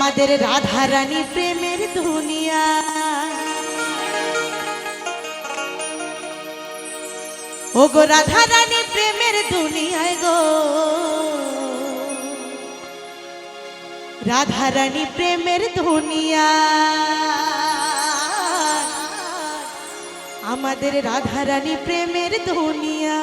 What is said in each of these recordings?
আমাদের রাধা রানী প্রেমের দুনিয়া। ও গো রাধা রানী প্রেমের দুনিয়ায় গো, রাধা রানী প্রেমের দুনিয়া। আমাদের রাধা রানী প্রেমের দুনিয়া।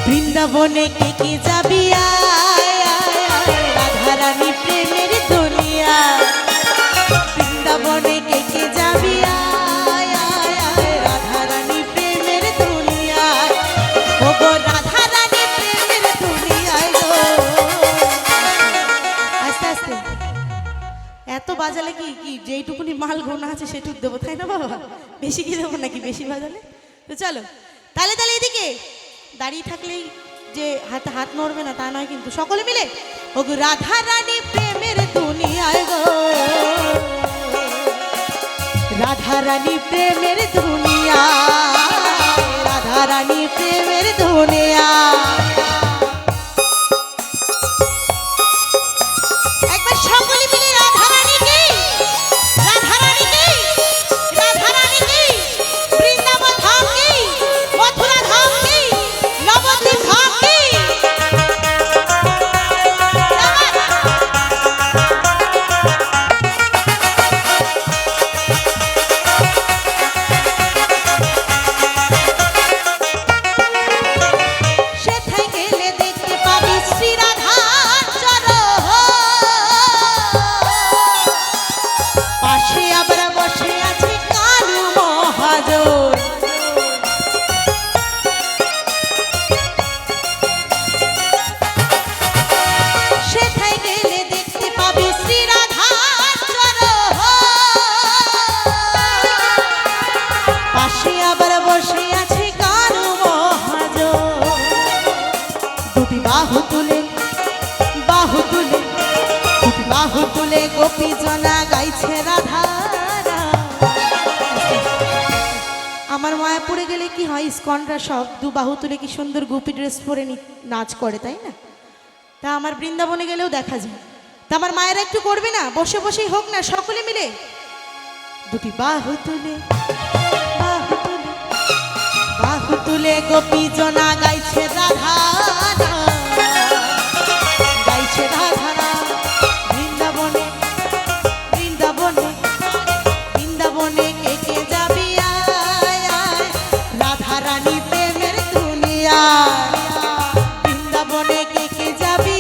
বৃন্দাবনে কে কে যাবি রাধা রানী প্রেমের দুনিয়া। বৃন্দাবনে কে কে যাবি রাধা রানী প্রেমের দুনিয়া। ও গো রাধা রানী প্রেমের দুনিয়ায় গো। আস্তে আস্তে এত বাজালে কি কি যেইটুকুনি মাল গোনা আছে সেটুকু দেবো, তাই না বাবা? বেশি কি দেবো নাকি বেশি বাজালে? তো চলো তাহলে তাহলে এদিকে দাঁড়িয়ে থাকলেই যে হাতে হাত নড়বে না তা নয় কিন্তু, সকলে মিলে ও গো রাধা রানী প্রেমের দুনিয়ায় গো, রাধা রানী প্রেমের দুনিয়া, রাধা রানী প্রেমের দুনিয়া। একবার সকলে মিলে রাধা রানী কি, রাধা রানী কি, রাধা রানী কি, বৃন্দাবন ধাম কি, মথুরা ধাম কি, নবদ্বীপ ধাম কি। সেথায় গেলে দেখতে পাবি শ্রী রাধার চরণ, পাশে আবার বসে আছে কালু মহাজন। সেথায় গেলে দেখতে পাবি শ্রী রাধার চরণ, পাশে আবার বসে আছে কালু মহাজন। দুটি বাহু তুলে, বাহু তুলে, দুটি বাহু তুলে গোপী জনা গাইছে রাধা। আমার মায়াপুরে গেলে কি হয়, ইস্কনরা সব দু বাহু তুলে কি সুন্দর গোপী ড্রেস পরে নাচ করে, তাই না? তা আমার বৃন্দাবনে গেলেও দেখা যায়। তা আমার মায়েরা একটু করবে না, বসে বসেই হোক না, সকলে মিলে দুটি বাহু তুলে, বাহু তুলে, বাহু তুলে গোপী জনা গাইছে রাধা, গাইছে রাধা। বৃন্দাবনে, বৃন্দাবনে, বৃন্দাবনে কে কে যাবি রাধা রানী প্রেমের দুনিয়া। বৃন্দাবনে কে কে যাবি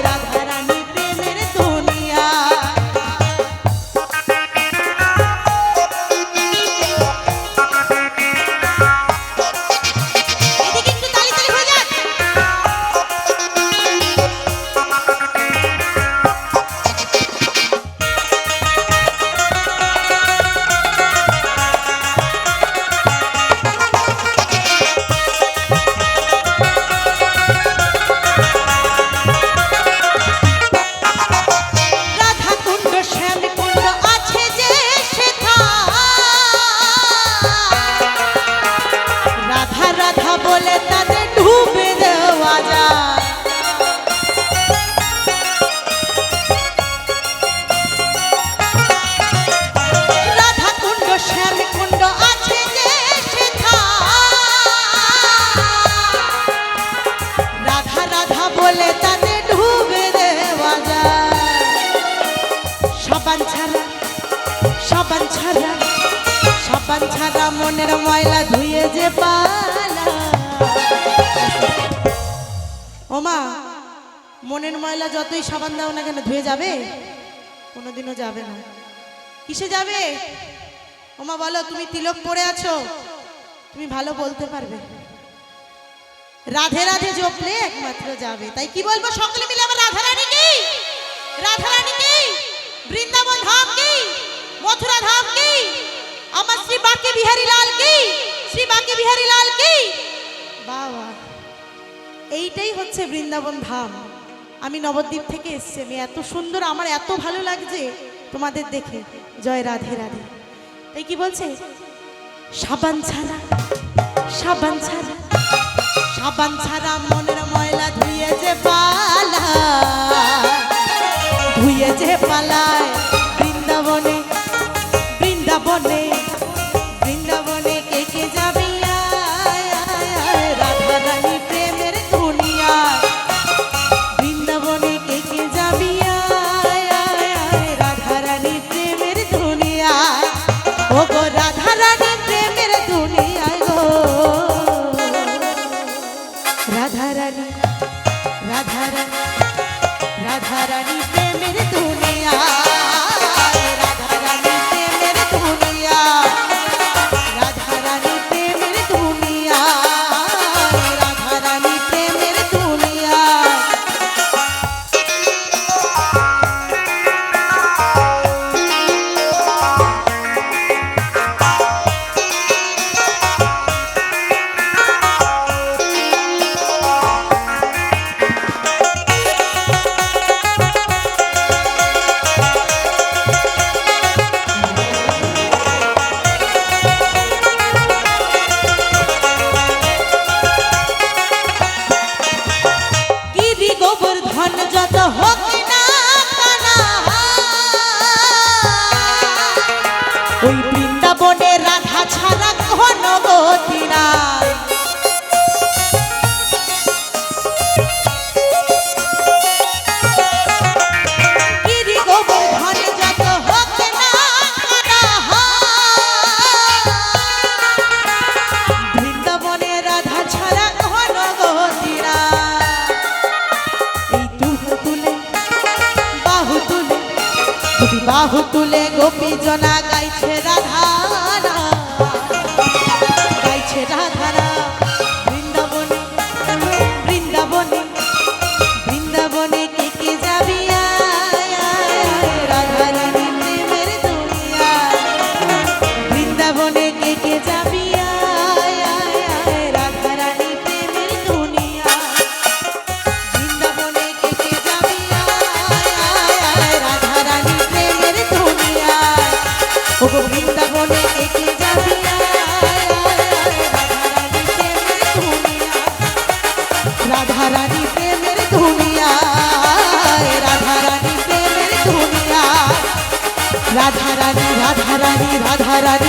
রাধা রানী প্রেমের দুনিয়া। এদিকে একটু তালি তালি হয়ে যাক। রাধা কুণ্ড শ্যাম কুণ্ড আছে যে সেথায়, রাধা রাধা বলে তাদের ডুবে দেওয়া যায়। রাধা কুণ্ড শ্যাম কুণ্ড আছে যে সেথায়, রাধা রাধা বলে তাদের ডুবে দেওয়া যায়। সাবান ছাড়া, সাবান ছাড়া, সাবান ছাড়া মনের ময়লা ধুয়ে যে পালা। ওমা মনের ময়লা যতই সাবান দাও না কেন ধুয়ে যাবে? কোনোদিনও যাবে না। কিসে যাবে? ওমা বলো, তুমি তিলক পরে আছো, তুমি ভালো বলতে পারবে? রাধে রাধে জপলে একমাত্র যাবে। তাই কি বলবো সকলে মিলে আমার রাধা রানী কি, রাধা রানী কি, বৃন্দাবন ধাম কি, মথুরা ধাম কি, আমার শ্রী বাঁকে বিহারী লাল কি, শ্রী বাঁকে বিহারী লাল কি। বাবা, এইটাই হচ্ছে বৃন্দাবন ধাম। আমি নবদ্বীপ থেকে এসেছি, আমি এত সুন্দর, আমার এত ভালো লাগছে তোমাদের দেখে। জয় রাধে রাধে। তাই কি বলছে? সাবান ছাড়া, সাবান ছাড়া, সাবান ছাড়া মনের ময়লা ধুয়ে যে পালায়, ধুয়ে যে পালায় বৃন্দাবনে, বৃন্দাবনে, বৃন্দাবনে কে কে যাবি রাধা রানী প্রেমের দুনিয়া, বৃন্দাবনে কে কে যাবি রাধা রানী প্রেমের দুনিয়া। ও গো রাধা রানী প্রেমের দুনিয়ায় গো, রাধা রানী, রাধা রানী, রাধা রানী প্রেমের দুনিয়া, রাধা রানী প্রেমের দুনিয়া, রাধা রানী প্রেমের দুনিয়া, রাধা রানী প্রেমের দুনিয়া। গিরি গোবর্ধন যত হোক না কানা, ওই বৃন্দাবনে রাধা ছাড়া ঘন গতি নাই। গিরি গোবর্ধন যত হোক না কানা, বৃন্দাবনে রাধা ছাড়া ঘন গতি নাই। এই তুলে তুলে বাহু তুলে, দুটি বাহু তুলে গোপী জনা গাইছে রাধারা, গাইছে রাধারা বৃন্দাবনে, বৃন্দাবনে, বৃন্দাবনে কে কে যাবি রাধা রানী প্রেমের দুনিয়া, বৃন্দাবনে কে কে যাবি রাধা রানী প্রেমের দুনিয়া, বৃন্দাবনে কে কে যাবি রাধা রানী প্রেমের দুনিয়া। ও গো বৃন্দাবনে কে কে যাবি রাধা রানী প্রেমের দুনিয়া, রাধা রানী প্রেমের দুনিয়া, রাধা রানী, রাধা রানী, রাধা রানী,